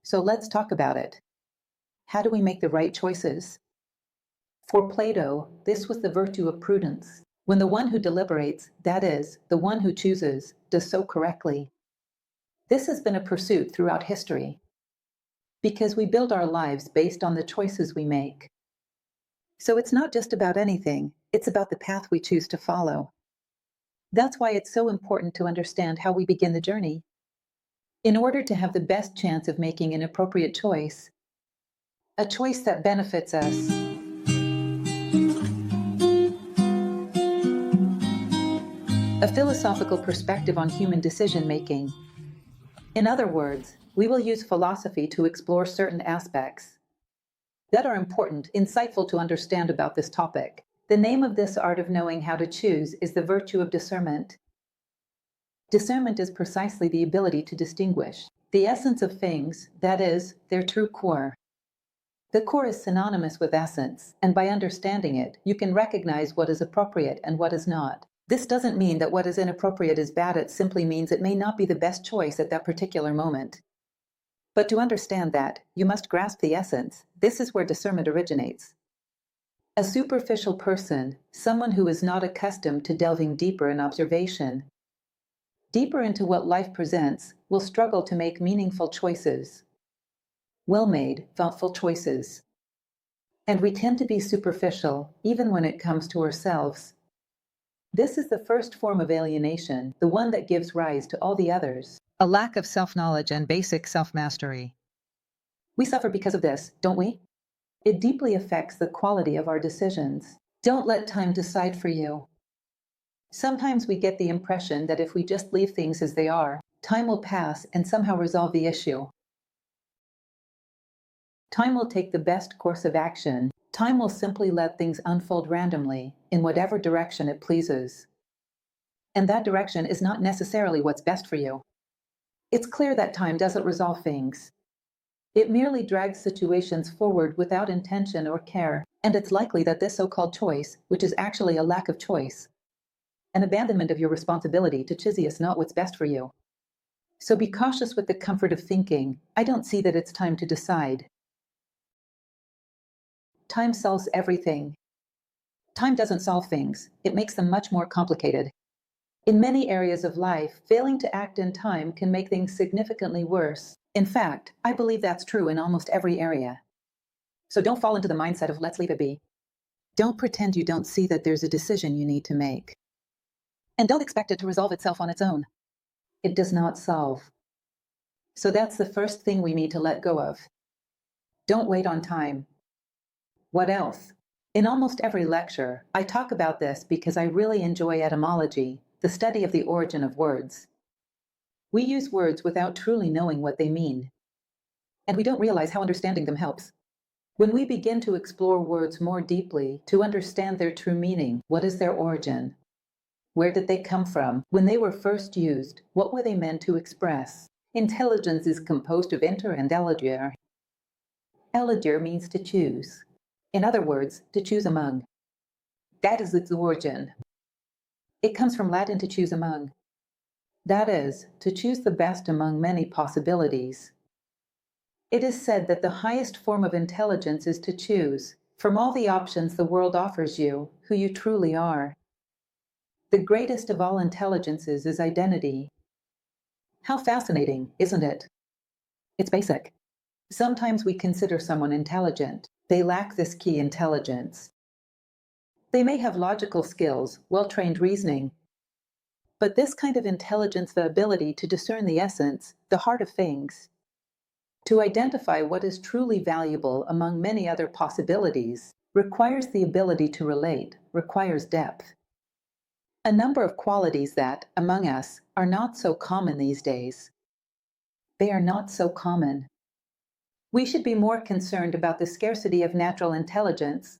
So let's talk about it. How do we make the right choices? For Plato, this was the virtue of prudence. When the one who deliberates, that is, the one who chooses, does so correctly. This has been a pursuit throughout history because we build our lives based on the choices we make. So it's not just about anything, it's about the path we choose to follow. That's why it's so important to understand how we begin the journey. In order to have the best chance of making an appropriate choice, a choice that benefits us. A philosophical perspective on human decision-making. In other words, we will use philosophy to explore certain aspects that are important, insightful to understand about this topic. The name of this art of knowing how to choose is the virtue of discernment. Discernment is precisely the ability to distinguish the essence of things, that is, their true core. The core is synonymous with essence, and by understanding it, you can recognize what is appropriate and what is not. This doesn't mean that what is inappropriate is bad, it simply means it may not be the best choice at that particular moment. But to understand that, you must grasp the essence. This is where discernment originates. A superficial person, someone who is not accustomed to delving deeper in observation, deeper into what life presents, will struggle to make meaningful choices. Well-made, thoughtful choices. And we tend to be superficial, even when it comes to ourselves. This is the first form of alienation, the one that gives rise to all the others. A lack of self-knowledge and basic self-mastery. We suffer because of this, don't we? It deeply affects the quality of our decisions. Don't let time decide for you. Sometimes we get the impression that if we just leave things as they are, time will pass and somehow resolve the issue. Time will take the best course of action. Time will simply let things unfold randomly, in whatever direction it pleases. And that direction is not necessarily what's best for you. It's clear that time doesn't resolve things. It merely drags situations forward without intention or care, and it's likely that this so-called choice, which is actually a lack of choice, an abandonment of your responsibility to choose, is not what's best for you. So be cautious with the comfort of thinking, I don't see that it's time to decide. Time solves everything. Time doesn't solve things, it makes them much more complicated. In many areas of life, failing to act in time can make things significantly worse. In fact, I believe that's true in almost every area. So don't fall into the mindset of let's leave it be. Don't pretend you don't see that there's a decision you need to make. And don't expect it to resolve itself on its own. It does not solve. So that's the first thing we need to let go of. Don't wait on time. What else? In almost every lecture, I talk about this because I really enjoy etymology, the study of the origin of words. We use words without truly knowing what they mean. And we don't realize how understanding them helps. When we begin to explore words more deeply, to understand their true meaning, what is their origin? Where did they come from? When they were first used, what were they meant to express? Intelligence is composed of inter and elegere. Elegere means to choose. In other words, to choose among. That is its origin. It comes from Latin to choose among. That is, to choose the best among many possibilities. It is said that the highest form of intelligence is to choose, from all the options the world offers you, who you truly are. The greatest of all intelligences is identity. How fascinating, isn't it? It's basic. Sometimes we consider someone intelligent. They lack this key intelligence. They may have logical skills, well-trained reasoning, but this kind of intelligence, the ability to discern the essence, the heart of things, to identify what is truly valuable among many other possibilities, requires the ability to relate, requires depth. A number of qualities that, among us, are not so common these days. They are not so common. We should be more concerned about the scarcity of natural intelligence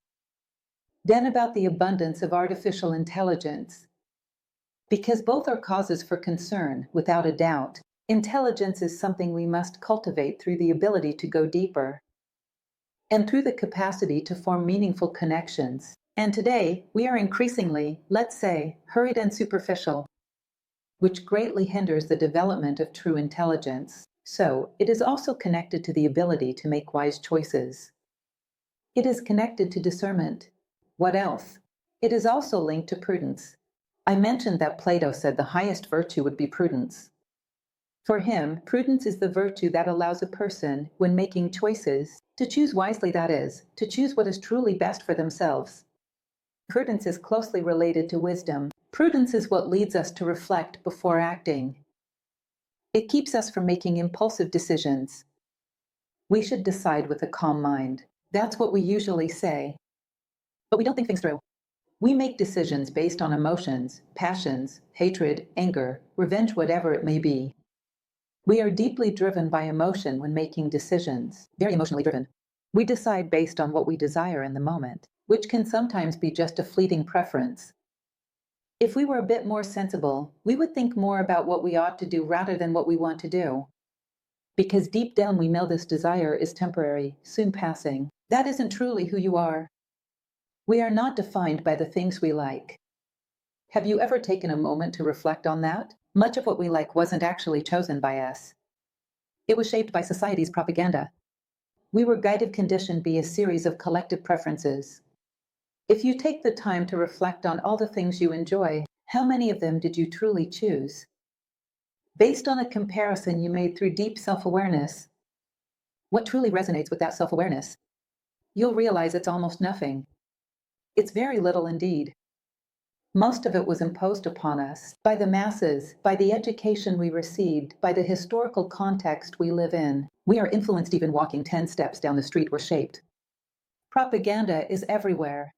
than about the abundance of artificial intelligence. Because both are causes for concern, without a doubt. Intelligence is something we must cultivate through the ability to go deeper and through the capacity to form meaningful connections. And today, we are increasingly, let's say, hurried and superficial, which greatly hinders the development of true intelligence. So, it is also connected to the ability to make wise choices. It is connected to discernment. What else? It is also linked to prudence. I mentioned that Plato said the highest virtue would be prudence. For him, prudence is the virtue that allows a person, when making choices, to choose wisely, that is, to choose what is truly best for themselves. Prudence is closely related to wisdom. Prudence is what leads us to reflect before acting. It keeps us from making impulsive decisions. We should decide with a calm mind. That's what we usually say. But we don't think things through. We make decisions based on emotions, passions, hatred, anger, revenge, whatever it may be. We are deeply driven by emotion when making decisions, very emotionally driven. We decide based on what we desire in the moment, which can sometimes be just a fleeting preference. If we were a bit more sensible, we would think more about what we ought to do rather than what we want to do. Because deep down we know this desire is temporary, soon passing. That isn't truly who you are. We are not defined by the things we like. Have you ever taken a moment to reflect on that? Much of what we like wasn't actually chosen by us. It was shaped by society's propaganda. We were guided, conditioned by a series of collective preferences. If you take the time to reflect on all the things you enjoy, how many of them did you truly choose? Based on a comparison you made through deep self-awareness, what truly resonates with that self-awareness? You'll realize it's almost nothing. It's very little indeed. Most of it was imposed upon us by the masses, by the education we received, by the historical context we live in. We are influenced even walking 10 steps down the street we're shaped. Propaganda is everywhere.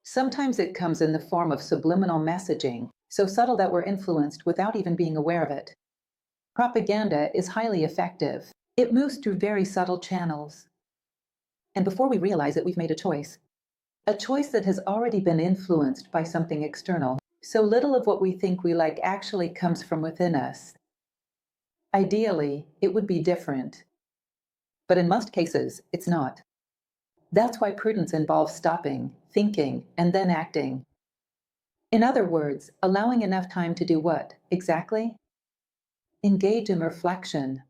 Sometimes it comes in the form of subliminal messaging, so subtle that we're influenced without even being aware of it. Propaganda is highly effective. It moves through very subtle channels. And before we realize it, we've made a choice that has already been influenced by something external. So little of what we think we like actually comes from within us. Ideally, it would be different. But in most cases, it's not. That's why prudence involves stopping, thinking, and then acting. In other words, allowing enough time to do what, exactly? Engage in reflection.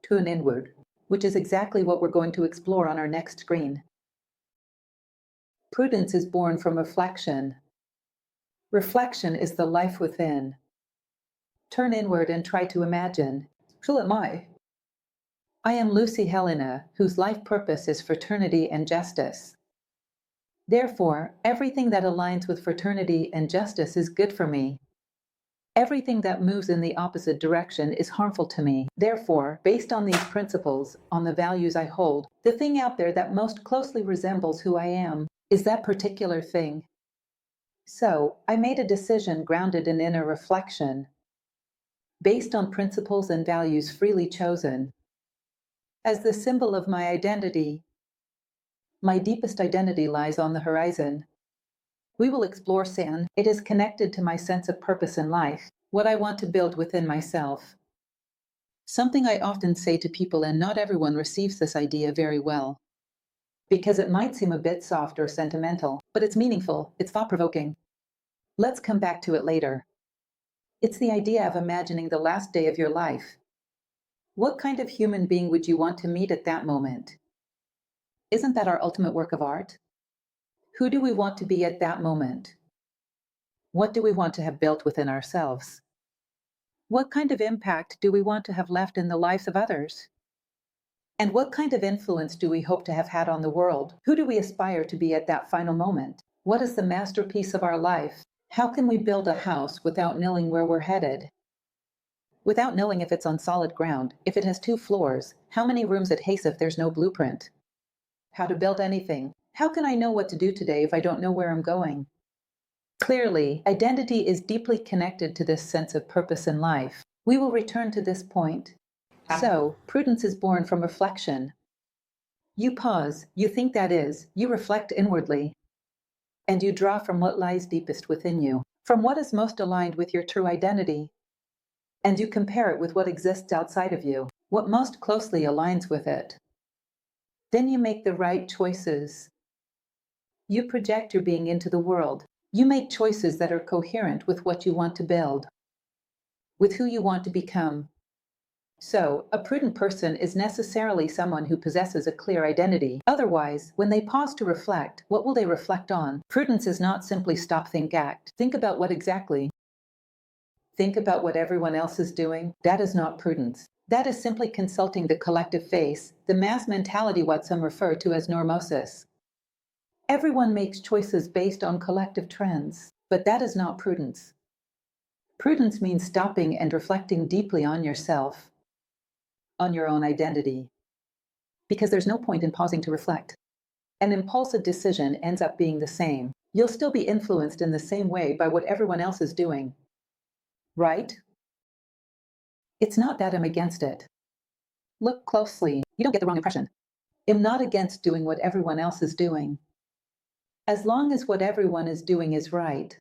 Tune inward, which is exactly what we're going to explore on our next screen. Prudence is born from reflection. Reflection is the life within. Turn inward and try to imagine. Who am I? I am Lucy Helena, whose life purpose is fraternity and justice. Therefore, everything that aligns with fraternity and justice is good for me. Everything that moves in the opposite direction is harmful to me. Therefore, based on these principles, on the values I hold, the thing out there that most closely resembles who I am is that particular thing. So, I made a decision grounded in inner reflection, based on principles and values freely chosen. As the symbol of my identity, my deepest identity lies on the horizon. We will explore San. It is connected to my sense of purpose in life, what I want to build within myself. Something I often say to people, and not everyone receives this idea very well, because it might seem a bit soft or sentimental, but it's meaningful, it's thought-provoking. Let's come back to it later. It's the idea of imagining the last day of your life. What kind of human being would you want to meet at that moment? Isn't that our ultimate work of art? Who do we want to be at that moment? What do we want to have built within ourselves? What kind of impact do we want to have left in the lives of others? And what kind of influence do we hope to have had on the world? Who do we aspire to be at that final moment? What is the masterpiece of our life? How can we build a house without knowing where we're headed? Without knowing if it's on solid ground, if it has 2 floors, how many rooms it has if there's no blueprint? How to build anything. How can I know what to do today if I don't know where I'm going? Clearly, identity is deeply connected to this sense of purpose in life. We will return to this point. So, prudence is born from reflection. You pause, you think, that is, you reflect inwardly, and you draw from what lies deepest within you, from what is most aligned with your true identity, and you compare it with what exists outside of you, what most closely aligns with it. Then you make the right choices. You project your being into the world. You make choices that are coherent with what you want to build, with who you want to become. So, a prudent person is necessarily someone who possesses a clear identity. Otherwise, when they pause to reflect, what will they reflect on? Prudence is not simply stop, think, act. Think about what exactly. Think about what everyone else is doing. That is not prudence. That is simply consulting the collective face, the mass mentality, what some refer to as normosis. Everyone makes choices based on collective trends, but that is not prudence. Prudence means stopping and reflecting deeply on yourself, on your own identity. Because there's no point in pausing to reflect. An impulsive decision ends up being the same. You'll still be influenced in the same way by what everyone else is doing. Right? It's not that I'm against it. Look closely. You don't get the wrong impression. I'm not against doing what everyone else is doing. As long as what everyone is doing is right.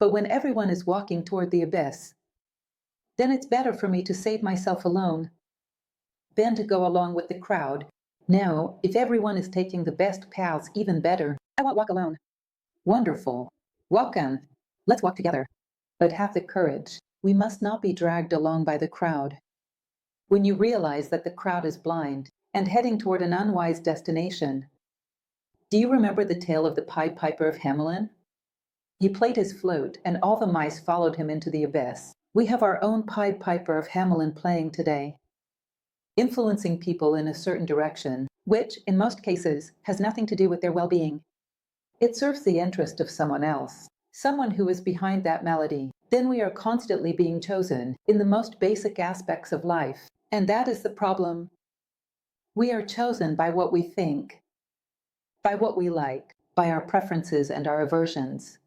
But when everyone is walking toward the abyss, then it's better for me to save myself alone than to go along with the crowd. Now, if everyone is taking the best paths, even better. I won't walk alone. Wonderful. Welcome. Let's walk together. But have the courage. We must not be dragged along by the crowd. When you realize that the crowd is blind and heading toward an unwise destination. Do you remember the tale of the Pied Piper of Hamelin? He played his flute, and all the mice followed him into the abyss. We have our own Pied Piper of Hamelin playing today, influencing people in a certain direction, which, in most cases, has nothing to do with their well-being. It serves the interest of someone else, someone who is behind that melody. Then we are constantly being chosen in the most basic aspects of life, and that is the problem. We are chosen by what we think, by what we like, by our preferences and our aversions.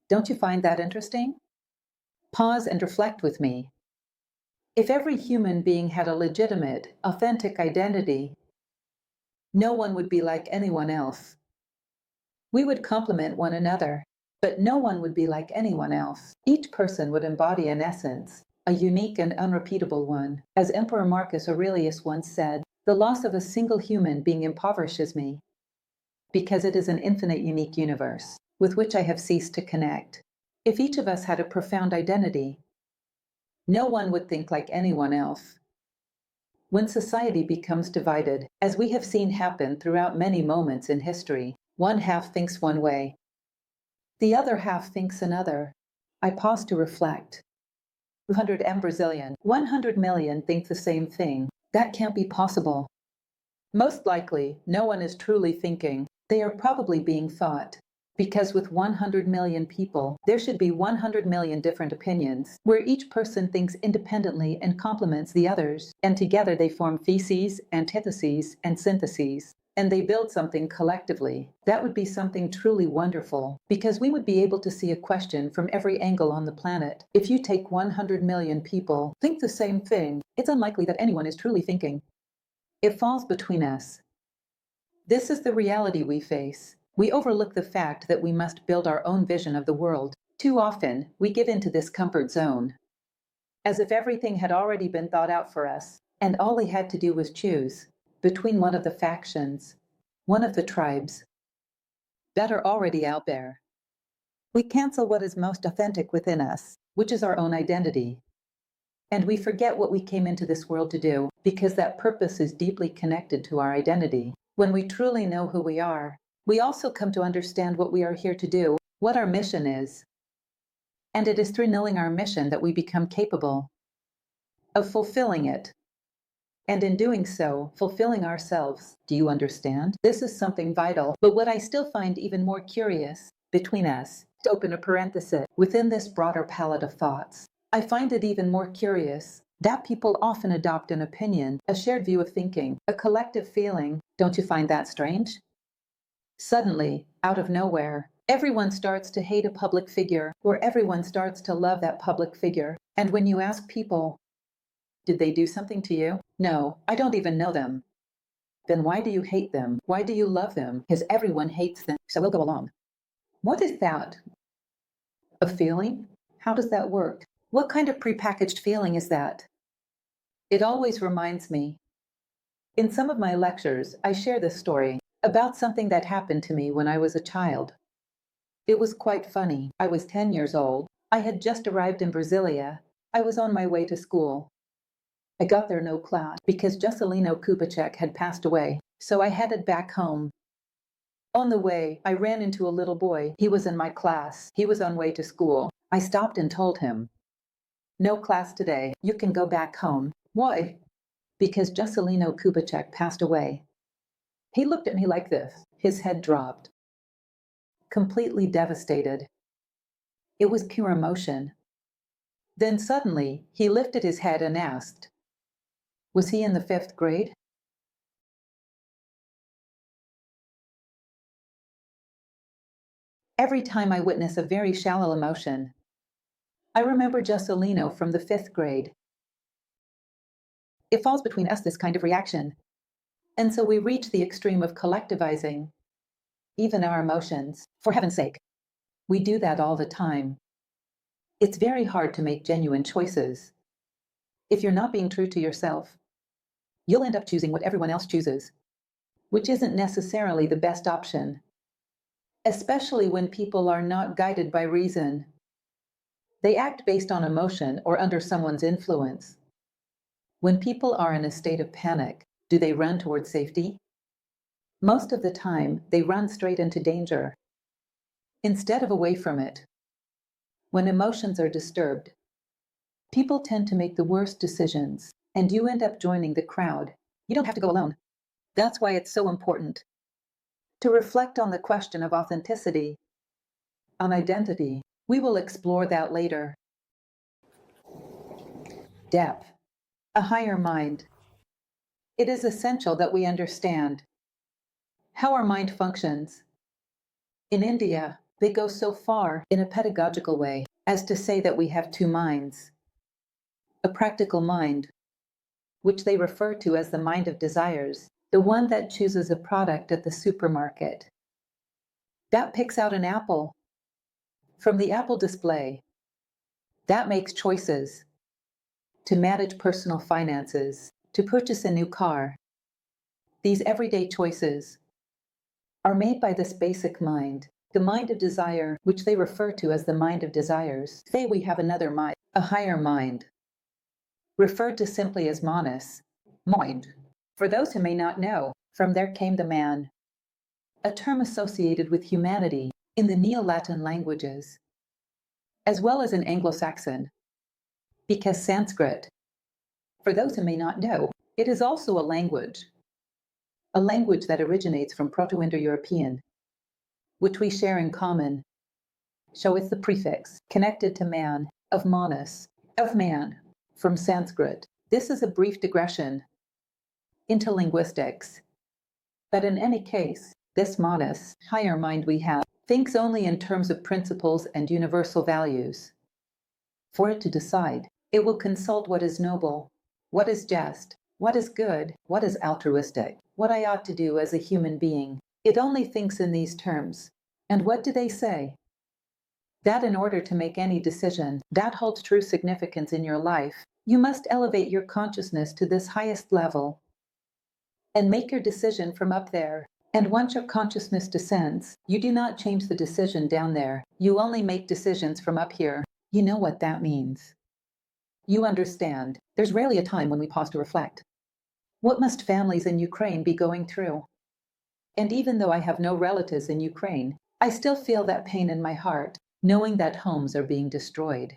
Don't you find that interesting? Pause and reflect with me. If every human being had a legitimate, authentic identity, no one would be like anyone else. We would complement one another, but no one would be like anyone else. Each person would embody an essence, a unique and unrepeatable one. As Emperor Marcus Aurelius once said, the loss of a single human being impoverishes me, because it is an infinite unique universe with which I have ceased to connect. If each of us had a profound identity, no one would think like anyone else. When society becomes divided, as we have seen happen throughout many moments in history, one half thinks one way, the other half thinks another. I pause to reflect. 200 Brazilian, 100 million think the same thing. That can't be possible. Most likely, no one is truly thinking. They are probably being thought. Because with 100 million people, there should be 100 million different opinions, where each person thinks independently and complements the others, and together they form theses, antitheses, and syntheses, and they build something collectively. That would be something truly wonderful, because we would be able to see a question from every angle on the planet. If you take 100 million people, think the same thing, it's unlikely that anyone is truly thinking. It falls between us. This is the reality we face. We overlook the fact that we must build our own vision of the world. Too often, we give into this comfort zone, as if everything had already been thought out for us, and all we had to do was choose between one of the factions, one of the tribes that are already out there. We cancel what is most authentic within us, which is our own identity. And we forget what we came into this world to do, because that purpose is deeply connected to our identity. When we truly know who we are, we also come to understand what we are here to do, what our mission is. And it is through knowing our mission that we become capable of fulfilling it. And in doing so, fulfilling ourselves. Do you understand? This is something vital. But what I still find even more curious between us, to open a parenthesis, within this broader palette of thoughts, I find it even more curious that people often adopt an opinion, a shared view of thinking, a collective feeling. Don't you find that strange? Suddenly, out of nowhere, everyone starts to hate a public figure, or everyone starts to love that public figure. And when you ask people, did they do something to you? No, I don't even know them. Then why do you hate them? Why do you love them? Because everyone hates them, so we'll go along. What is that? A feeling? How does that work? What kind of prepackaged feeling is that? It always reminds me. In some of my lectures, I share this story about something that happened to me when I was a child. It was quite funny. I was 10 years old. I had just arrived in Brasilia, I was on my way to school. I got there no class because Juscelino Kubitschek had passed away, so I headed back home. On the way, I ran into a little boy. He was in my class. He was on way to school. I stopped and told him, "No class today. You can go back home." "Why?" "Because Juscelino Kubitschek passed away." He looked at me like this. His head dropped. Completely devastated. It was pure emotion. Then suddenly, he lifted his head and asked, "Was he in the 5th grade?" Every time I witness a very shallow emotion, I remember Juscelino from the 5th grade. It falls between us, this kind of reaction. And so we reach the extreme of collectivizing, even our emotions. For heaven's sake, we do that all the time. It's very hard to make genuine choices. If you're not being true to yourself, you'll end up choosing what everyone else chooses, which isn't necessarily the best option, especially when people are not guided by reason. They act based on emotion or under someone's influence. When people are in a state of panic, do they run toward safety? Most of the time, they run straight into danger, instead of away from it. When emotions are disturbed, people tend to make the worst decisions, and you end up joining the crowd. You don't have to go alone. That's why it's so important to reflect on the question of authenticity, on identity. We will explore that later. Depth, a higher mind. It is essential that we understand how our mind functions. In India, they go so far in a pedagogical way as to say that we have two minds. A practical mind, which they refer to as the mind of desires, the one that chooses a product at the supermarket, that picks out an apple from the apple display, that makes choices to manage personal finances, to purchase a new car. These everyday choices are made by this basic mind, the mind of desire, which they refer to as the mind of desires. Say we have another mind, a higher mind, referred to simply as manas, mind. For those who may not know, from there came the man, a term associated with humanity in the Neo-Latin languages, as well as in Anglo-Saxon, because Sanskrit, for those who may not know, it is also a language that originates from Proto-Indo-European, which we share in common. So it's the prefix connected to man, of manas, of man, from Sanskrit. This is a brief digression into linguistics. But in any case, this manas, higher mind we have, thinks only in terms of principles and universal values. For it to decide, it will consult what is noble, what is just, what is good, what is altruistic, what I ought to do as a human being. It only thinks in these terms. And what do they say? That in order to make any decision that holds true significance in your life, you must elevate your consciousness to this highest level and make your decision from up there. And once your consciousness descends, you do not change the decision down there. You only make decisions from up here. You know what that means. You understand. There's rarely a time when we pause to reflect. What must families in Ukraine be going through? And even though I have no relatives in Ukraine, I still feel that pain in my heart, knowing that homes are being destroyed.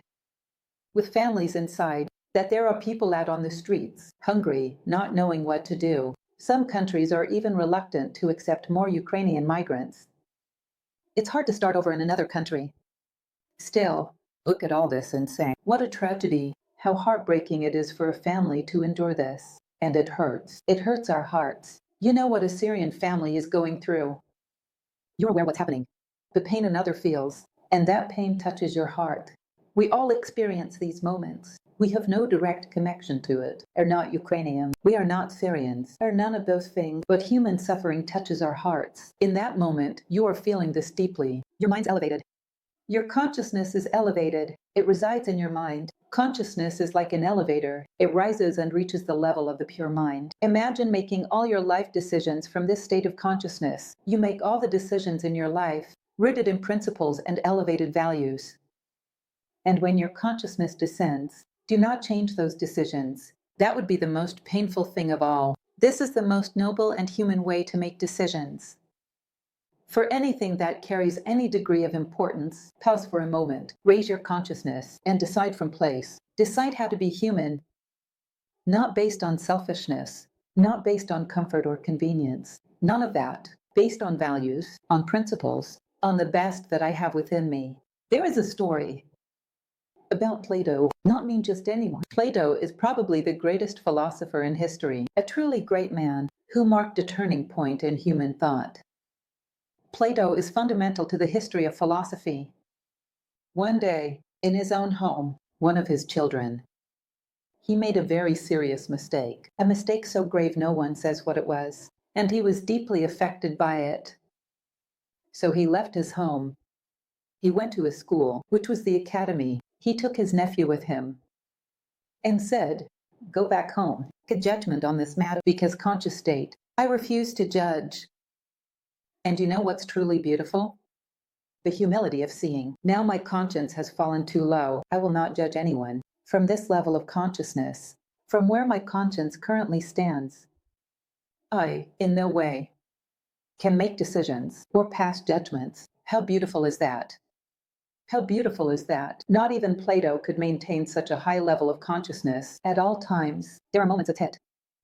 With families inside, that there are people out on the streets, hungry, not knowing what to do. Some countries are even reluctant to accept more Ukrainian migrants. It's hard to start over in another country. Still, look at all this and say, what a tragedy, how heartbreaking it is for a family to endure this. And it hurts. It hurts our hearts. You know what a Syrian family is going through. You're aware what's happening. The pain another feels, and that pain touches your heart. We all experience these moments. We have no direct connection to it. Are not Ukrainian. We are not Syrians. Are none of those things. But human suffering touches our hearts. In that moment, you are feeling this deeply. Your mind's elevated. Your consciousness is elevated. It resides in your mind. Consciousness is like an elevator. It rises and reaches the level of the pure mind. Imagine making all your life decisions from this state of consciousness. You make all the decisions in your life rooted in principles and elevated values. And when your consciousness descends, Do not change those decisions. That would be the most painful thing of all. This is the most noble and human way to make decisions. For anything that carries any degree of importance, pause for a moment, raise your consciousness, and decide from place. Decide how to be human, not based on selfishness, not based on comfort or convenience. None of that. Based on values, on principles, on the best that I have within me. There is a story about Plato, not mean just anyone. Plato is probably the greatest philosopher in history, a truly great man who marked a turning point in human thought. Plato is fundamental to the history of philosophy. One day, in his own home, one of his children, he made a very serious mistake, a mistake so grave no one says what it was, and he was deeply affected by it. So he left his home. He went to his school, which was the academy. He took his nephew with him and said, "Go back home. Make a judgment on this matter because conscious state. I refuse to judge." And you know what's truly beautiful? The humility of seeing. Now my conscience has fallen too low. I will not judge anyone. From this level of consciousness, from where my conscience currently stands, I, in no way, can make decisions or pass judgments. How beautiful is that? How beautiful is that? Not even Plato could maintain such a high level of consciousness at all times. There are moments it's hit.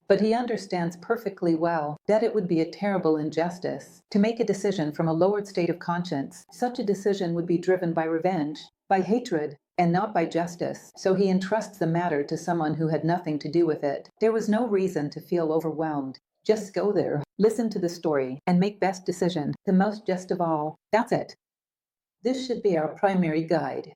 But he understands perfectly well that it would be a terrible injustice to make a decision from a lowered state of conscience. Such a decision would be driven by revenge, by hatred, and not by justice. So he entrusts the matter to someone who had nothing to do with it. There was no reason to feel overwhelmed. Just go there, listen to the story, and make best decision, the most just of all. That's it. This should be our primary guide.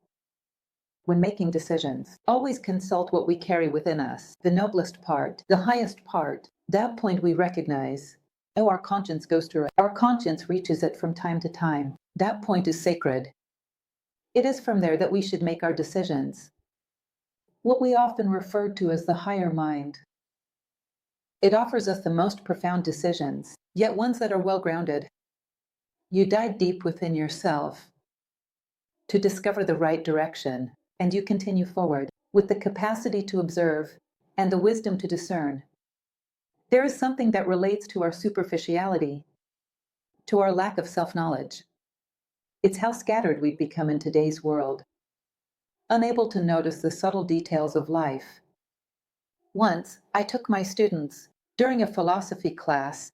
When making decisions, always consult what we carry within us, the noblest part, the highest part. That point we recognize. Oh, our conscience goes through it. Our conscience reaches it from time to time. That point is sacred. It is from there that we should make our decisions. What we often refer to as the higher mind. It offers us the most profound decisions, yet ones that are well grounded. You dive deep within yourself to discover the right direction, and you continue forward with the capacity to observe and the wisdom to discern. There is something that relates to our superficiality, to our lack of self-knowledge. It's how scattered we've become in today's world, unable to notice the subtle details of life. Once, I took my students during a philosophy class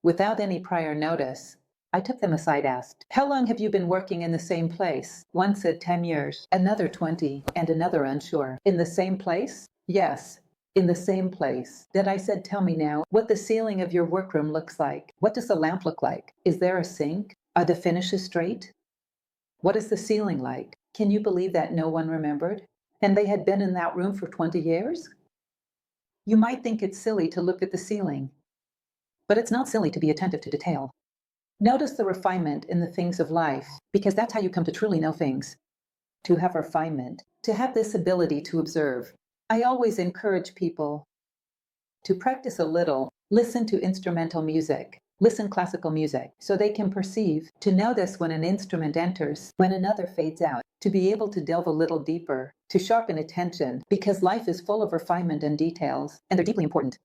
without any prior notice. I took them aside, asked, "How long have you been working in the same place?" One said 10 years, another 20, and another unsure. "In the same place?" "Yes, in the same place." Then I said, "Tell me now what the ceiling of your workroom looks like. What does the lamp look like? Is there a sink? Are the finishes straight? What is the ceiling like?" Can you believe that no one remembered? And they had been in that room for 20 years? You might think it's silly to look at the ceiling, but it's not silly to be attentive to detail. Notice the refinement in the things of life, because that's how you come to truly know things. To have refinement, to have this ability to observe. I always encourage people to practice a little, listen to instrumental music, listen classical music, so they can perceive, to notice when an instrument enters, when another fades out, to be able to delve a little deeper, to sharpen attention, because life is full of refinement and details, and they're deeply important.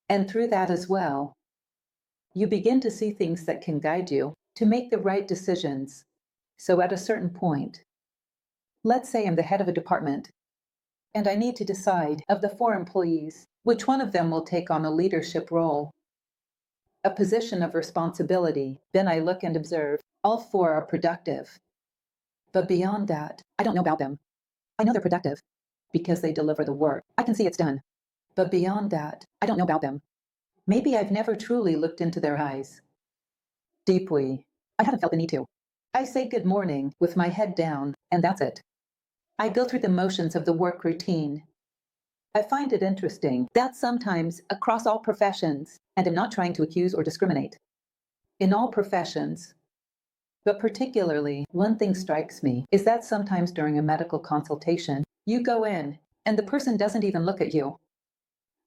And through that as well, you begin to see things that can guide you to make the right decisions. So at a certain point, let's say I'm the head of a department, and I need to decide of the 4 employees, which one of them will take on a leadership role, a position of responsibility. Then I look and observe. All 4 are productive. But beyond that, I don't know about them. I know they're productive because they deliver the work. I can see it's done. But beyond that, I don't know about them. Maybe I've never truly looked into their eyes. Deeply. I haven't felt the need to. I say good morning with my head down, and that's it. I go through the motions of the work routine. I find it interesting that sometimes across all professions, and I'm not trying to accuse or discriminate, in all professions, but particularly one thing strikes me is that sometimes during a medical consultation, you go in and the person doesn't even look at you.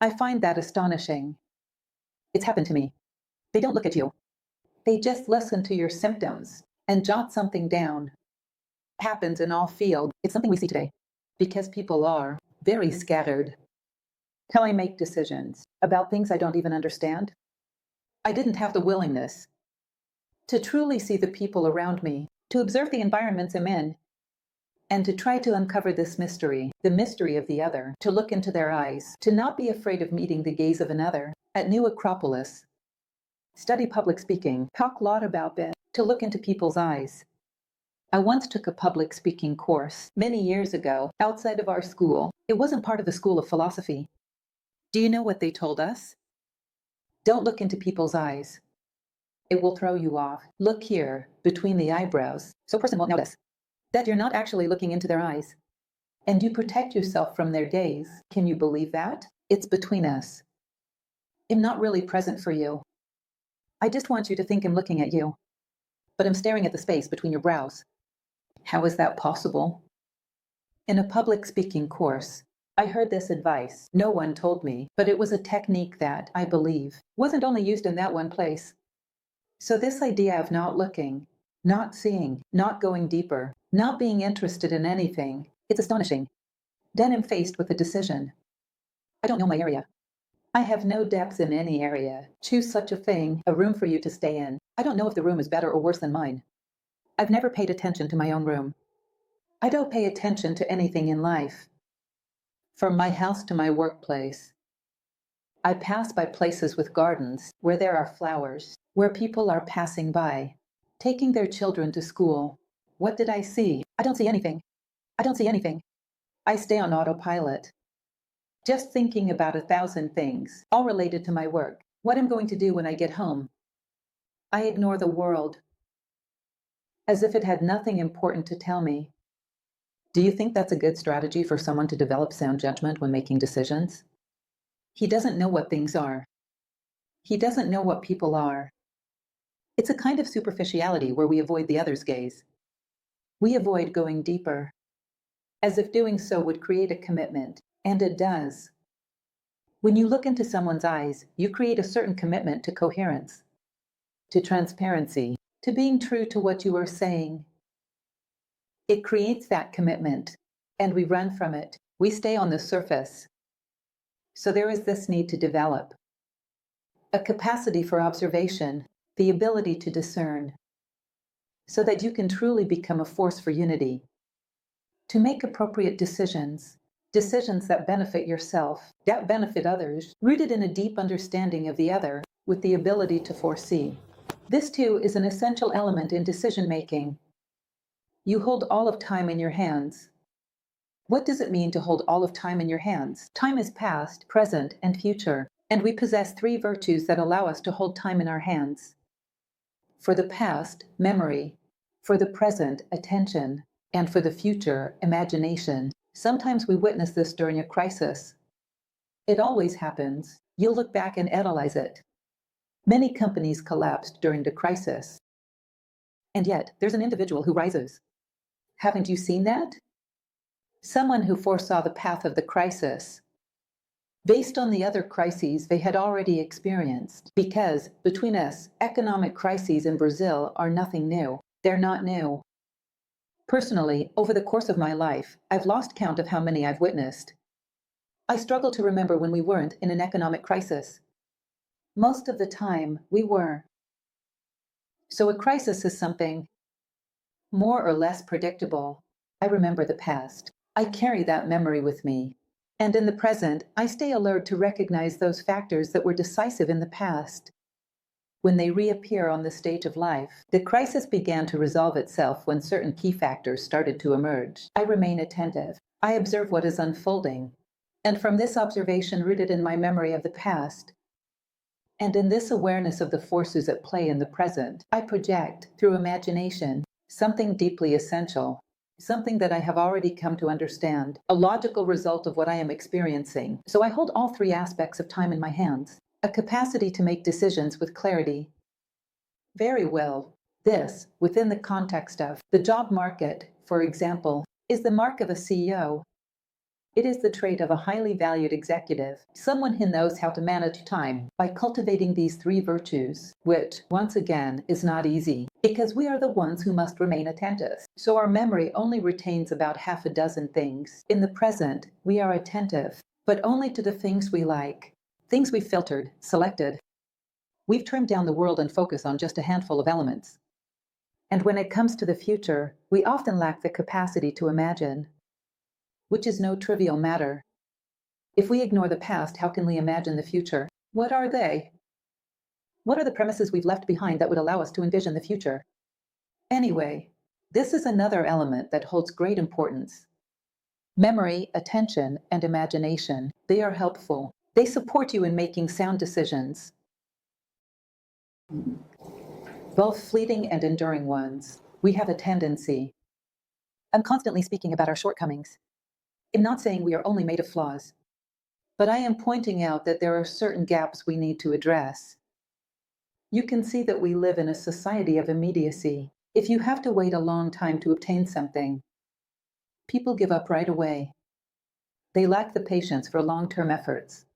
I find that astonishing. It's happened to me. They don't look at you. They just listen to your symptoms and jot something down. Happens in all fields. It's something we see today because people are very scattered. How I make decisions about things I don't even understand. I didn't have the willingness to truly see the people around me, to observe the environments I'm in, and to try to uncover this mystery, the mystery of the other, to look into their eyes, to not be afraid of meeting the gaze of another. At New Acropolis, study public speaking, talk a lot about it, to look into people's eyes. I once took a public speaking course many years ago outside of our school. It wasn't part of the school of philosophy. Do you know what they told us? Don't look into people's eyes. It will throw you off. Look here, between the eyebrows, so a person won't notice that you're not actually looking into their eyes. And you protect yourself from their gaze. Can you believe that? It's between us. I'm not really present for you. I just want you to think I'm looking at you. But I'm staring at the space between your brows. How is that possible? In a public speaking course, I heard this advice. No one told me, but it was a technique that, I believe, wasn't only used in that one place. So this idea of not looking, not seeing, not going deeper, not being interested in anything, it's astonishing. Then I'm faced with a decision. I don't know my area. I have no depth in any area. Choose such a thing, a room for you to stay in. I don't know if the room is better or worse than mine. I've never paid attention to my own room. I don't pay attention to anything in life. From my house to my workplace, I pass by places with gardens where there are flowers, where people are passing by, taking their children to school. What did I see? I don't see anything. I don't see anything. I stay on autopilot, just thinking about 1,000 things, all related to my work, what I'm going to do when I get home. I ignore the world, as if it had nothing important to tell me. Do you think that's a good strategy for someone to develop sound judgment when making decisions? He doesn't know what things are. He doesn't know what people are. It's a kind of superficiality where we avoid the other's gaze. We avoid going deeper, as if doing so would create a commitment, and it does. When you look into someone's eyes, you create a certain commitment to coherence, to transparency, to being true to what you are saying. It creates that commitment, and we run from it. We stay on the surface. So there is this need to develop a capacity for observation, the ability to discern, so that you can truly become a force for unity, to make appropriate decisions, decisions that benefit yourself, that benefit others, rooted in a deep understanding of the other, with the ability to foresee. This too is an essential element in decision making. You hold all of time in your hands. What does it mean to hold all of time in your hands? Time is past, present, and future, and we possess 3 virtues that allow us to hold time in our hands. For the past, memory. For the present, attention. And for the future, imagination. Sometimes we witness this during a crisis. It always happens. You'll look back and analyze it. Many companies collapsed during the crisis. And yet, there's an individual who rises. Haven't you seen that? Someone who foresaw the path of the crisis, based on the other crises they had already experienced. Because, between us, economic crises in Brazil are nothing new. They're not new. Personally, over the course of my life, I've lost count of how many I've witnessed. I struggle to remember when we weren't in an economic crisis. Most of the time, we were. So a crisis is something more or less predictable. I remember the past. I carry that memory with me. And in the present, I stay alert to recognize those factors that were decisive in the past. When they reappear on the stage of life, the crisis began to resolve itself when certain key factors started to emerge. I remain attentive. I observe what is unfolding. And from this observation rooted in my memory of the past, and in this awareness of the forces at play in the present, I project, through imagination, something deeply essential, something that I have already come to understand, a logical result of what I am experiencing. So I hold all 3 aspects of time in my hands, a capacity to make decisions with clarity. Very well. This, within the context of the job market, for example, is the mark of a CEO. It is the trait of a highly valued executive, someone who knows how to manage time by cultivating these three virtues, which, once again, is not easy, because we are the ones who must remain attentive. So our memory only retains about half a dozen things. In the present, we are attentive, but only to the things we like, things we've filtered, selected. We've trimmed down the world and focus on just a handful of elements. And when it comes to the future, we often lack the capacity to imagine, which is no trivial matter. If we ignore the past, how can we imagine the future? What are they? What are the premises we've left behind that would allow us to envision the future? Anyway, this is another element that holds great importance. Memory, attention, and imagination, they are helpful. They support you in making sound decisions, both fleeting and enduring ones. We have a tendency. I'm constantly speaking about our shortcomings. I'm not saying we are only made of flaws, but I am pointing out that there are certain gaps we need to address. You can see that we live in a society of immediacy. If you have to wait a long time to obtain something, people give up right away. They lack the patience for long-term efforts.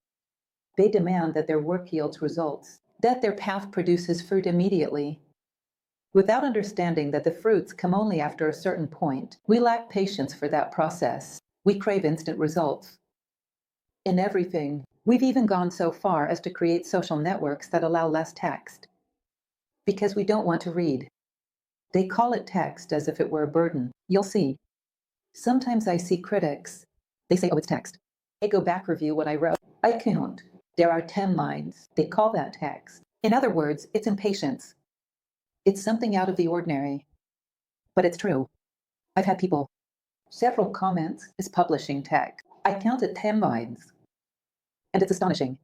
They demand that their work yields results, that their path produces fruit immediately. Without understanding that the fruits come only after a certain point, we lack patience for that process. We crave instant results. In everything, we've even gone so far as to create social networks that allow less text. Because we don't want to read. They call it text as if it were a burden. You'll see. Sometimes I see critics. They say, oh, it's text. I go back review what I wrote. I can't. There are 10 lines. They call that text. In other words, it's impatience. It's something out of the ordinary. But it's true. I've had people. Several comments is publishing tech. I counted 10 lines. And it's astonishing.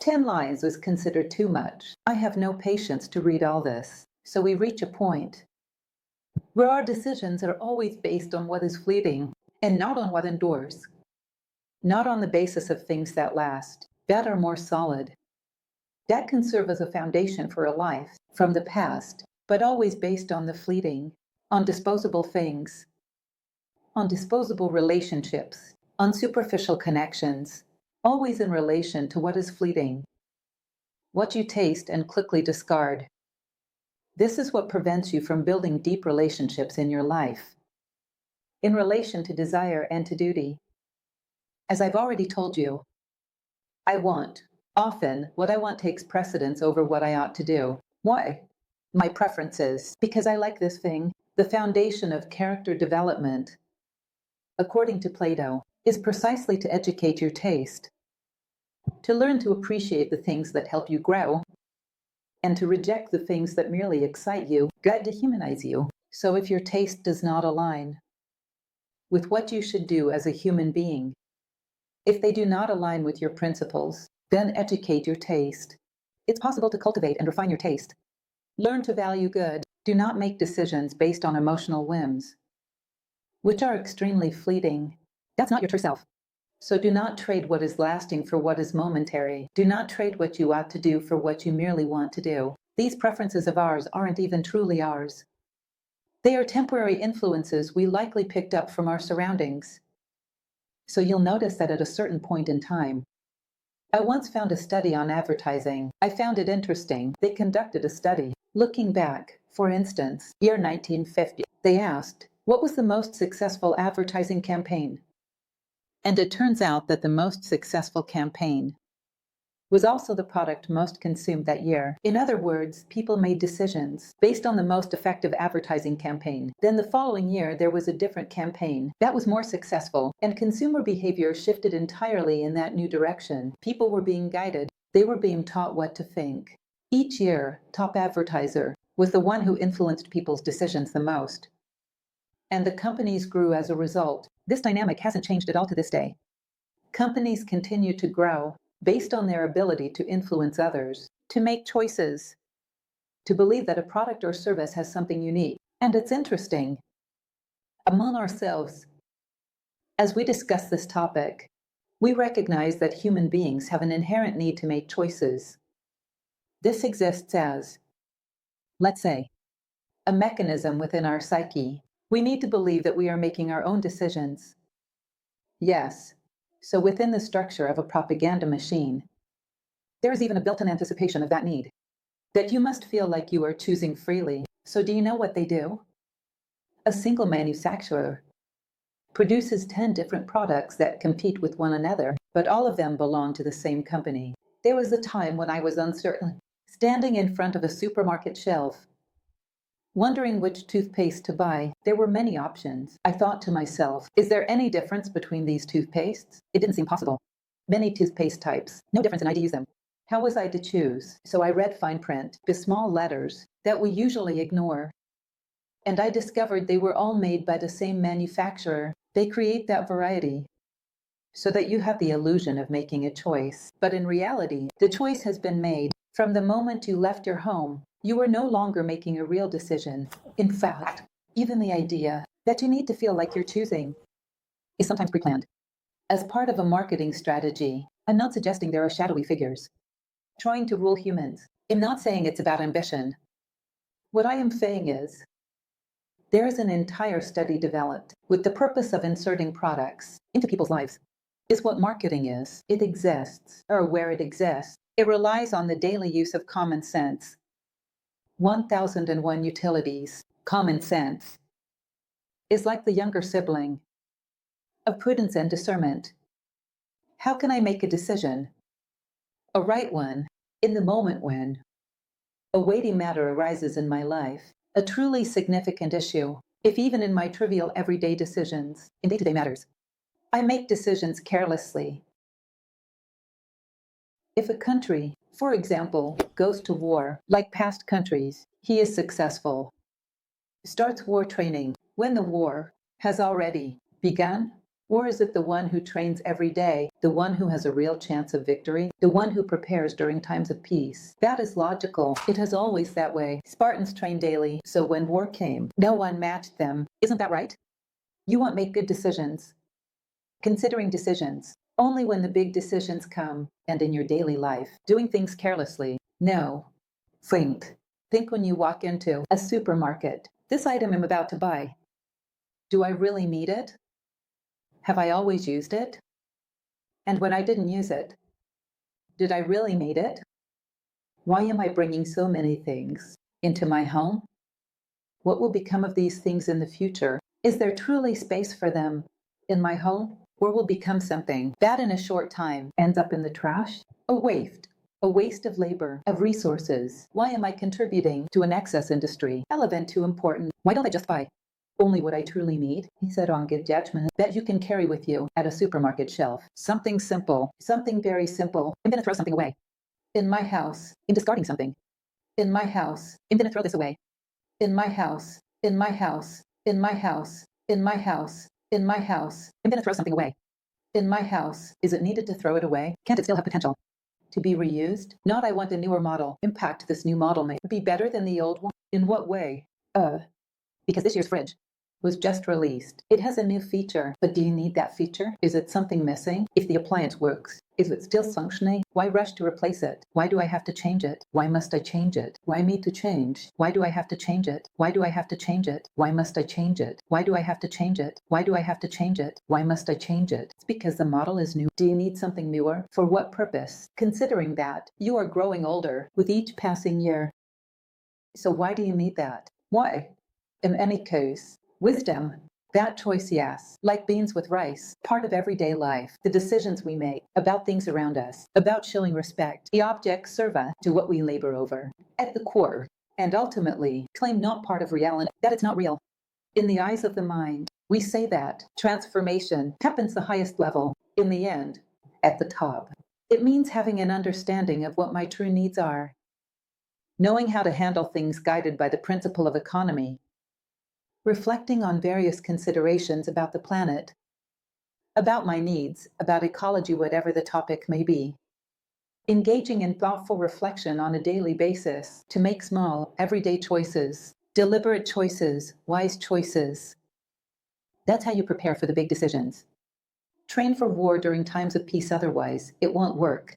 10 lines was considered too much. I have no patience to read all this. So we reach a point where our decisions are always based on what is fleeting and not on what endures. Not on the basis of things that last, that are more solid. That can serve as a foundation for a life from the past, but always based on the fleeting, on disposable things, on disposable relationships, on superficial connections, always in relation to what is fleeting, what you taste and quickly discard. This is what prevents you from building deep relationships in your life, in relation to desire and to duty. As I've already told you, I want. Often, what I want takes precedence over what I ought to do. Why? My preferences. Because I like this thing. The foundation of character development, according to Plato, is precisely to educate your taste, to learn to appreciate the things that help you grow, and to reject the things that merely excite you, God dehumanize you. So if your taste does not align with what you should do as a human being, if they do not align with your principles, then educate your taste. It's possible to cultivate and refine your taste. Learn to value good. Do not make decisions based on emotional whims, which are extremely fleeting. That's not your true self. So do not trade what is lasting for what is momentary. Do not trade what you ought to do for what you merely want to do. These preferences of ours aren't even truly ours. They are temporary influences we likely picked up from our surroundings. So you'll notice that at a certain point in time, I once found a study on advertising. I found it interesting. They conducted a study. Looking back, for instance, year 1950, they asked, what was the most successful advertising campaign? And it turns out that the most successful campaign was also the product most consumed that year. In other words, people made decisions based on the most effective advertising campaign. Then the following year, there was a different campaign that was more successful, and consumer behavior shifted entirely in that new direction. People were being guided. They were being taught what to think. Each year, top advertiser was the one who influenced people's decisions the most. And the companies grew as a result. This dynamic hasn't changed at all to this day. Companies continue to grow based on their ability to influence others, to make choices, to believe that a product or service has something unique. And it's interesting. Among ourselves, as we discuss this topic, we recognize that human beings have an inherent need to make choices. This exists as, let's say, a mechanism within our psyche. We need to believe that we are making our own decisions. Yes, So within the structure of a propaganda machine, there is even a built-in anticipation of that need, that you must feel like you are choosing freely. So do you know what they do? A single manufacturer produces 10 different products that compete with one another, but all of them belong to the same company. There was a time when I was uncertain, standing in front of a supermarket shelf, wondering which toothpaste to buy. There were many options. I thought to myself, is there any difference between these toothpastes? It didn't seem possible. Many toothpaste types, no difference in how to use them. How was I to choose? So I read fine print, the small letters that we usually ignore, and I discovered they were all made by the same manufacturer. They create that variety so that you have the illusion of making a choice. But in reality, the choice has been made. From the moment you left your home, you are no longer making a real decision. In fact, even the idea that you need to feel like you're choosing is sometimes pre-planned. As part of a marketing strategy, I'm not suggesting there are shadowy figures trying to rule humans. I'm not saying it's about ambition. What I am saying is, there is an entire study developed with the purpose of inserting products into people's lives. Is what marketing is. It exists, or where it exists. It relies on the daily use of common sense. 1001 utilities. Common sense is like the younger sibling of prudence and discernment. How can I make a decision, a right one, in the moment when a weighty matter arises in my life, a truly significant issue, if even in my trivial everyday decisions, in day-to-day matters, I make decisions carelessly? If a country, for example, goes to war, like past countries, he is successful, starts war training when the war has already begun? Or is it the one who trains every day, the one who has a real chance of victory, the one who prepares during times of peace? That is logical. It has always that way. Spartans trained daily, so when war came, no one matched them. Isn't that right? You won't make good decisions, considering decisions, only when the big decisions come, and in your daily life, doing things carelessly. No. Think. Think when you walk into a supermarket. This item I'm about to buy, do I really need it? Have I always used it? And when I didn't use it, did I really need it? Why am I bringing so many things into my home? What will become of these things in the future? Is there truly space for them in my home? Or will become something that in a short time ends up in the trash? A waste of labor, of resources. Why am I contributing to an excess industry? Relevant to important. Why don't I just buy only what I truly need? He said on good judgment that you can carry with you at a supermarket shelf. Something simple, something very simple. I'm going to throw something away. In my house, in discarding something. In my house, I'm going to throw this away. In my house, in my house, in my house, in my house, in my house, I'm going to throw something away. In my house, is it needed to throw it away? Can't it still have potential to be reused? Not I want a newer model. Impact this new model may be better than the old one. In what way? Because this year's fridge was just released. It has a new feature, but do you need that feature? Is it something missing? If the appliance works, is it still functioning? Why rush to replace it? Why do I have to change it? Why must I change it? Why me to change? Why do I have to change it? Why do I have to change it? Why must I change it? Why do I have to change it? Why do I have to change it? Why must I change it? It's because the model is new. Do you need something newer? For what purpose? Considering that you are growing older with each passing year. So why do you need that? Why? In any case, wisdom, that choice, yes, like beans with rice, part of everyday life, the decisions we make about things around us, about showing respect, the objects serve us to what we labor over, at the core, and ultimately claim not part of reality, that it's not real. In the eyes of the mind, we say that transformation happens the highest level, in the end, at the top. It means having an understanding of what my true needs are, knowing how to handle things guided by the principle of economy, reflecting on various considerations about the planet, about my needs, about ecology, whatever the topic may be, engaging in thoughtful reflection on a daily basis to make small, everyday choices, deliberate choices, wise choices. That's how you prepare for the big decisions. Train for war during times of peace, otherwise it won't work.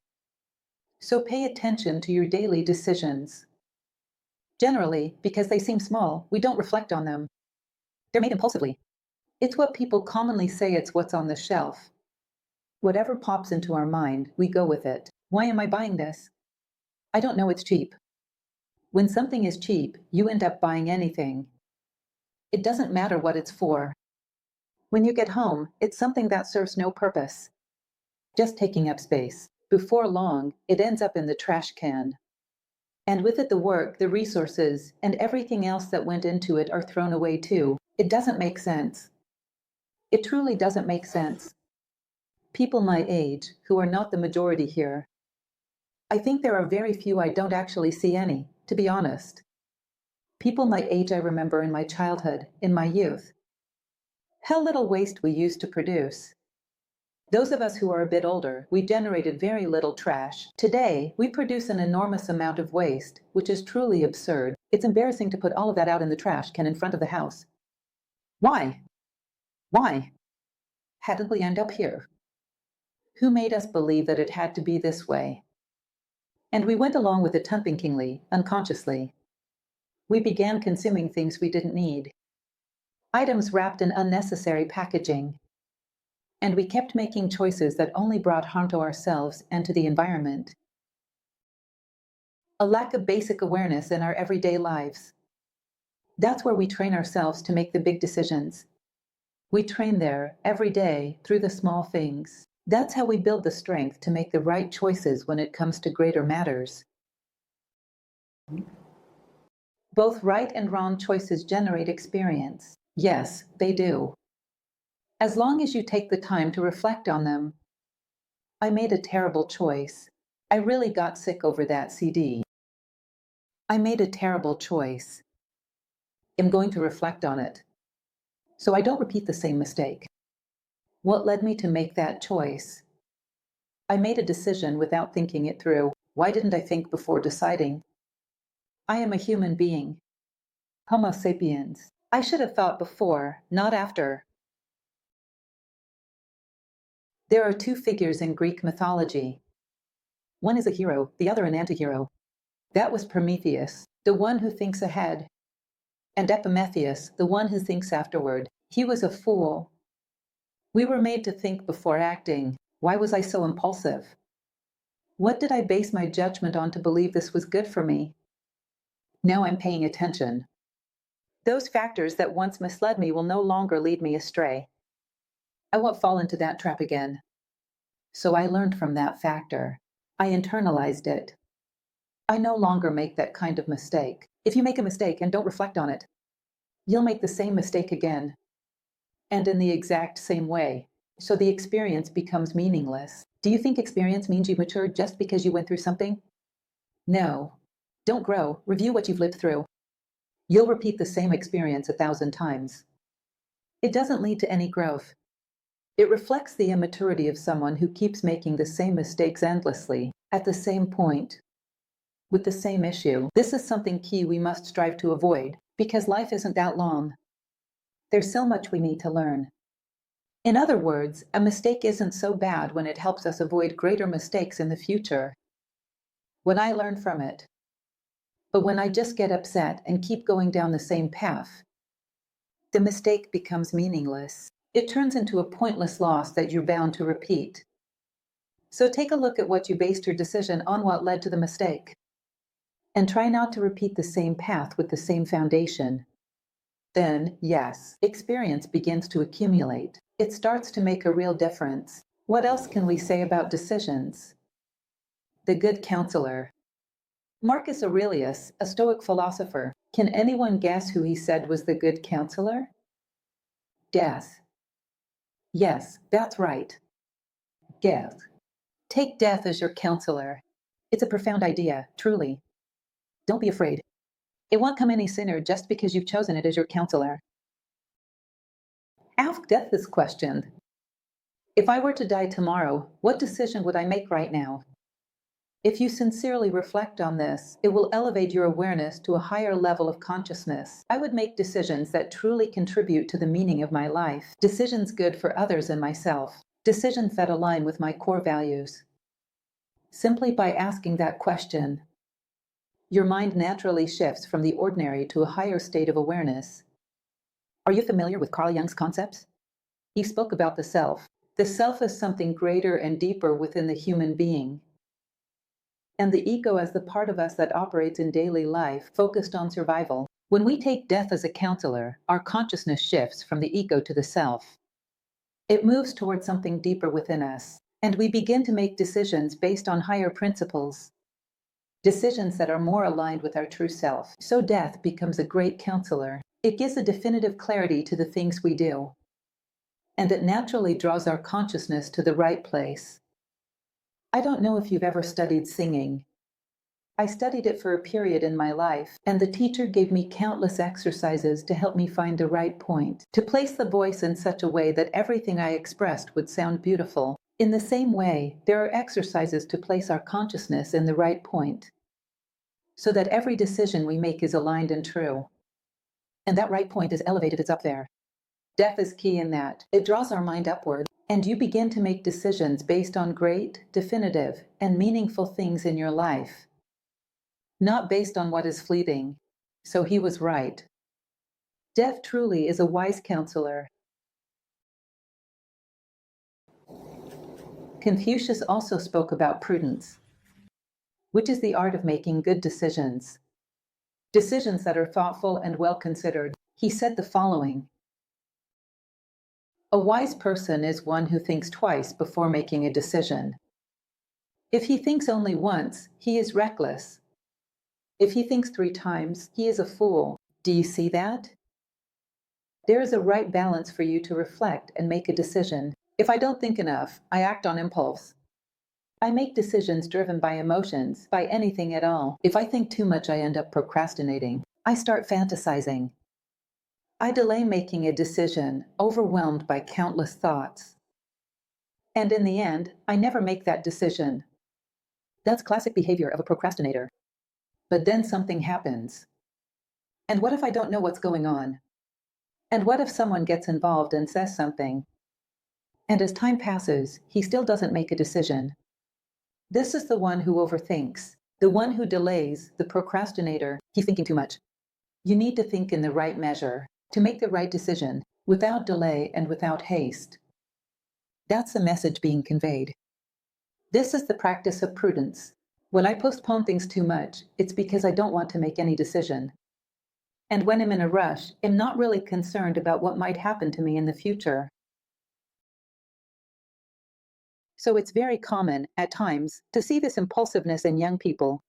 So pay attention to your daily decisions. Generally, because they seem small, we don't reflect on them. They're made impulsively. It's what people commonly say, it's what's on the shelf. Whatever pops into our mind, we go with it. Why am I buying this? I don't know, it's cheap. When something is cheap, you end up buying anything. It doesn't matter what it's for. When you get home, it's something that serves no purpose, just taking up space. Before long, it ends up in the trash can. And with it, the work, the resources, and everything else that went into it are thrown away too. It doesn't make sense. It truly doesn't make sense. People my age, who are not the majority here, I think there are very few, I don't actually see any, to be honest. People my age I remember in my childhood, in my youth. How little waste we used to produce. Those of us who are a bit older, we generated very little trash. Today, we produce an enormous amount of waste, which is truly absurd. It's embarrassing to put all of that out in the trash can in front of the house. Why? Why? How did we end up here? Who made us believe that it had to be this way? And we went along with it unthinkingly, unconsciously. We began consuming things we didn't need. Items wrapped in unnecessary packaging. And we kept making choices that only brought harm to ourselves and to the environment. A lack of basic awareness in our everyday lives. That's where we train ourselves to make the big decisions. We train there every day through the small things. That's how we build the strength to make the right choices when it comes to greater matters. Both right and wrong choices generate experience. Yes, they do. As long as you take the time to reflect on them. I made a terrible choice. I really got sick over that CD. I made a terrible choice. I'm going to reflect on it, so I don't repeat the same mistake. What led me to make that choice? I made a decision without thinking it through. Why didn't I think before deciding? I am a human being. Homo sapiens. I should have thought before, not after. There are two figures in Greek mythology. One is a hero, the other an antihero. That was Prometheus, the one who thinks ahead, and Epimetheus, the one who thinks afterward. He was a fool. We were made to think before acting. Why was I so impulsive? What did I base my judgment on to believe this was good for me? Now I'm paying attention. Those factors that once misled me will no longer lead me astray. I won't fall into that trap again. So I learned from that factor. I internalized it. I no longer make that kind of mistake. If you make a mistake and don't reflect on it, you'll make the same mistake again, and in the exact same way. So the experience becomes meaningless. Do you think experience means you matured just because you went through something? No. Don't grow. Review what you've lived through. You'll repeat the same experience 1,000 times. It doesn't lead to any growth. It reflects the immaturity of someone who keeps making the same mistakes endlessly, at the same point, with the same issue. This is something key we must strive to avoid, because life isn't that long. There's so much we need to learn. In other words, a mistake isn't so bad when it helps us avoid greater mistakes in the future. When I learn from it. But when I just get upset and keep going down the same path, the mistake becomes meaningless. It turns into a pointless loss that you're bound to repeat. So take a look at what you based your decision on, what led to the mistake. And try not to repeat the same path with the same foundation. Then, yes, experience begins to accumulate. It starts to make a real difference. What else can we say about decisions? The good counselor. Marcus Aurelius, a Stoic philosopher. Can anyone guess who he said was the good counselor? Death. Yes, that's right. Death. Take death as your counselor. It's a profound idea, truly. Don't be afraid. It won't come any sooner just because you've chosen it as your counselor. Ask death this question. If I were to die tomorrow, what decision would I make right now? If you sincerely reflect on this, it will elevate your awareness to a higher level of consciousness. I would make decisions that truly contribute to the meaning of my life, decisions good for others and myself, decisions that align with my core values. Simply by asking that question, your mind naturally shifts from the ordinary to a higher state of awareness. Are you familiar with Carl Jung's concepts? He spoke about the self, The self is something greater and deeper within the human being. And the ego as the part of us that operates in daily life, focused on survival. When we take death as a counselor, our consciousness shifts from the ego to the self. It moves towards something deeper within us, and we begin to make decisions based on higher principles, decisions that are more aligned with our true self. So death becomes a great counselor. It gives a definitive clarity to the things we do, and it naturally draws our consciousness to the right place. I don't know if you've ever studied singing. I studied it for a period in my life, and the teacher gave me countless exercises to help me find the right point, to place the voice in such a way that everything I expressed would sound beautiful. In the same way, there are exercises to place our consciousness in the right point, so that every decision we make is aligned and true. And that right point is elevated, it's up there. Death is key in that. It draws our mind upward, and you begin to make decisions based on great, definitive, and meaningful things in your life, not based on what is fleeting. So he was right. Death truly is a wise counselor. Confucius also spoke about prudence, which is the art of making good decisions, decisions that are thoughtful and well considered. He said the following: a wise person is one who thinks twice before making a decision. If he thinks only once, he is reckless. If he thinks 3 times, he is a fool. Do you see that? There is a right balance for you to reflect and make a decision. If I don't think enough, I act on impulse. I make decisions driven by emotions, by anything at all. If I think too much, I end up procrastinating. I start fantasizing. I delay making a decision, overwhelmed by countless thoughts. And in the end, I never make that decision. That's classic behavior of a procrastinator. But then something happens. And what if I don't know what's going on? And what if someone gets involved and says something? And as time passes, he still doesn't make a decision. This is the one who overthinks, the one who delays, the procrastinator. He's thinking too much. You need to think in the right measure, to make the right decision, without delay and without haste. That's the message being conveyed. This is the practice of prudence. When I postpone things too much, it's because I don't want to make any decision. And when I'm in a rush, I'm not really concerned about what might happen to me in the future. So it's very common, at times, to see this impulsiveness in young people.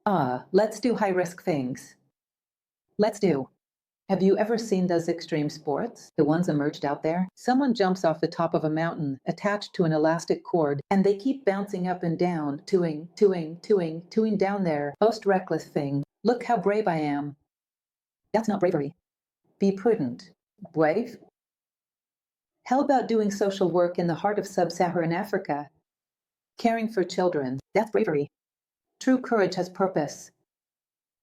Let's do high-risk things. Let's do. Have you ever seen those extreme sports? The ones emerged out there? Someone jumps off the top of a mountain, attached to an elastic cord, and they keep bouncing up and down, toing down there. Most reckless thing. Look how brave I am. That's not bravery. Be prudent. Brave? How about doing social work in the heart of sub-Saharan Africa? Caring for children. That's bravery. True courage has purpose.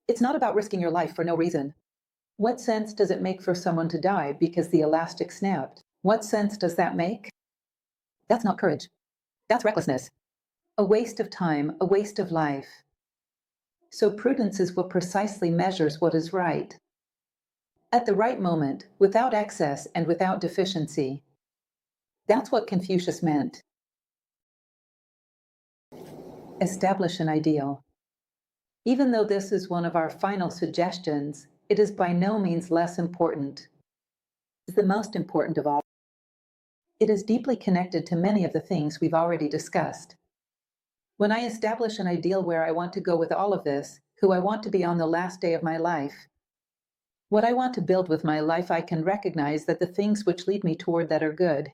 It's not about risking your life for no reason. What sense does it make for someone to die because the elastic snapped? What sense does that make? That's not courage. That's recklessness. A waste of time, a waste of life. So prudence is what precisely measures what is right. At the right moment, without excess and without deficiency. That's what Confucius meant. Establish an ideal. Even though this is one of our final suggestions, it is by no means less important. It's the most important of all. It is deeply connected to many of the things we've already discussed. When I establish an ideal where I want to go with all of this, who I want to be on the last day of my life, what I want to build with my life, I can recognize that the things which lead me toward that are good,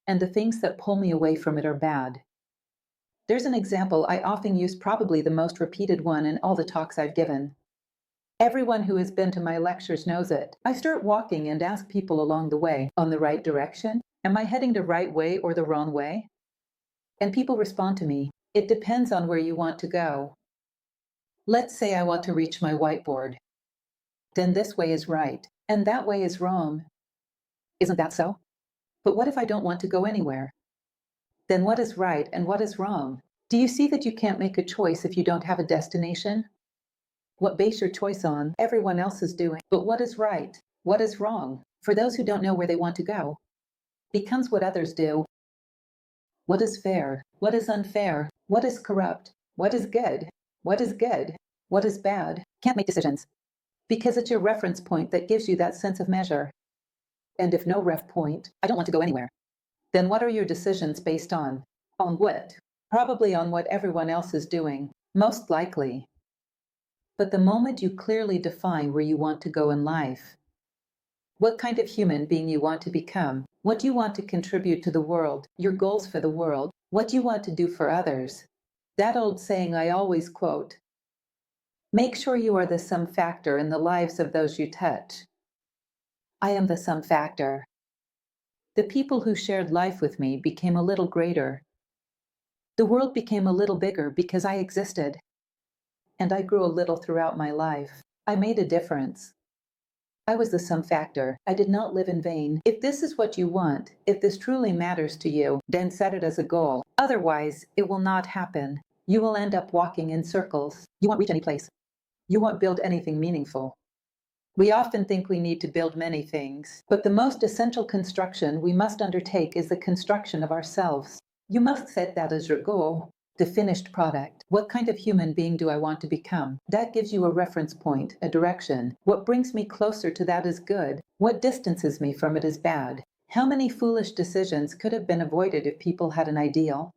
and the things that pull me away from it are bad. There's an example I often use, probably the most repeated one in all the talks I've given. Everyone who has been to my lectures knows it. I start walking and ask people along the way, on the right direction? Am I heading the right way or the wrong way? And people respond to me, it depends on where you want to go. Let's say I want to reach my whiteboard. Then this way is right, and that way is wrong. Isn't that so? But what if I don't want to go anywhere? Then what is right and what is wrong? Do you see that you can't make a choice if you don't have a destination? What base your choice on, everyone else is doing. But what is right? What is wrong? For those who don't know where they want to go. becomes what others do. What is fair? What is unfair? What is corrupt? What is good? What is good? What is bad? Can't make decisions. Because it's your reference point that gives you that sense of measure. And if no ref point, I don't want to go anywhere. Then what are your decisions based on? On what? Probably on what everyone else is doing. Most likely. But the moment you clearly define where you want to go in life, what kind of human being you want to become, what you want to contribute to the world, your goals for the world, what you want to do for others. That old saying I always quote, make sure you are the sum factor in the lives of those you touch. I am the sum factor. The people who shared life with me became a little greater. The world became a little bigger because I existed. And I grew a little throughout my life. I made a difference. I was the sum factor. I did not live in vain. If this is what you want, if this truly matters to you, then set it as a goal. Otherwise, it will not happen. You will end up walking in circles. You won't reach any place. You won't build anything meaningful. We often think we need to build many things, but the most essential construction we must undertake is the construction of ourselves. You must set that as your goal. The finished product. What kind of human being do I want to become? That gives you a reference point, a direction. What brings me closer to that is good. What distances me from it is bad. How many foolish decisions could have been avoided if people had an ideal?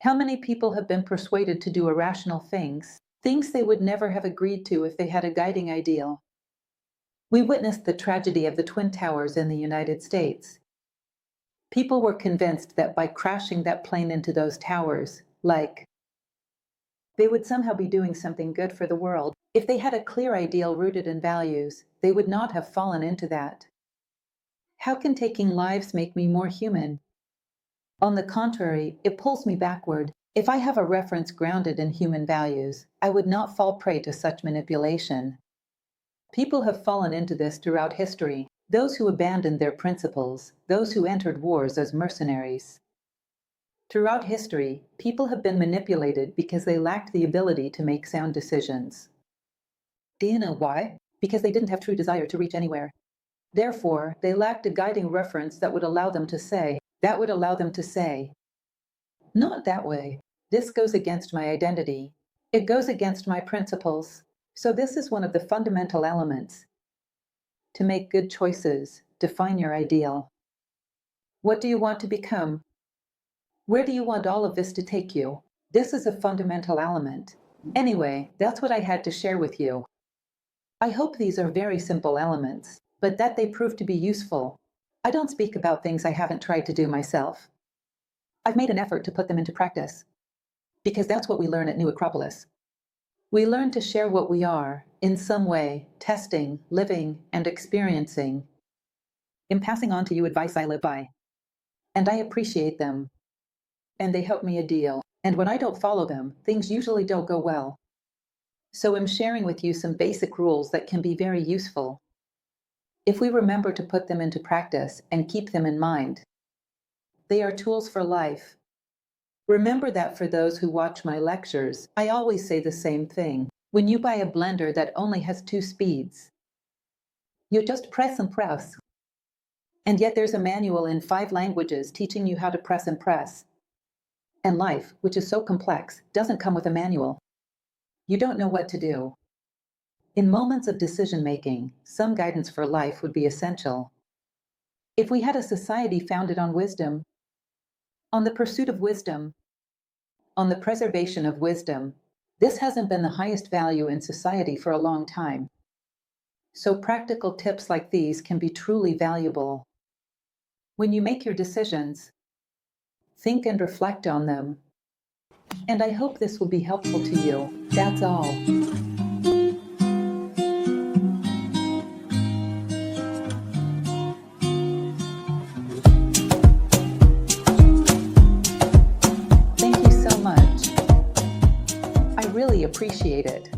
How many people have been persuaded to do irrational things, things they would never have agreed to if they had a guiding ideal? We witnessed the tragedy of the Twin Towers in the United States. People were convinced that by crashing that plane into those towers, they would somehow be doing something good for the world. If they had a clear ideal rooted in values, they would not have fallen into that. How can taking lives make me more human? On the contrary, it pulls me backward. If I have a reference grounded in human values, I would not fall prey to such manipulation. People have fallen into this throughout history. Those who abandoned their principles, those who entered wars as mercenaries. Throughout history, people have been manipulated because they lacked the ability to make sound decisions. Do you know why? Because they didn't have true desire to reach anywhere. Therefore, they lacked a guiding reference that would allow them to say, not that way. This goes against my identity. It goes against my principles. So this is one of the fundamental elements. To make good choices, define your ideal. What do you want to become? Where do you want all of this to take you? This is a fundamental element. Anyway, that's what I had to share with you. I hope these are very simple elements, but that they prove to be useful. I don't speak about things I haven't tried to do myself. I've made an effort to put them into practice, because that's what we learn at New Acropolis. We learn to share what we are, in some way, testing, living, and experiencing. In passing on to you advice I live by. And I appreciate them. And they help me a deal. And when I don't follow them, things usually don't go well. So I'm sharing with you some basic rules that can be very useful. If we remember to put them into practice and keep them in mind, they are tools for life. Remember that for those who watch my lectures, I always say the same thing. When you buy a blender that only has 2 speeds, you just press and press. And yet there's a manual in 5 languages teaching you how to press and press. And life, which is so complex, doesn't come with a manual. You don't know what to do. In moments of decision-making, some guidance for life would be essential. If we had a society founded on wisdom, on the pursuit of wisdom, on the preservation of wisdom, this hasn't been the highest value in society for a long time. So practical tips like these can be truly valuable. When you make your decisions, think and reflect on them. And I hope this will be helpful to you. That's all. Thank you so much. I really appreciate it.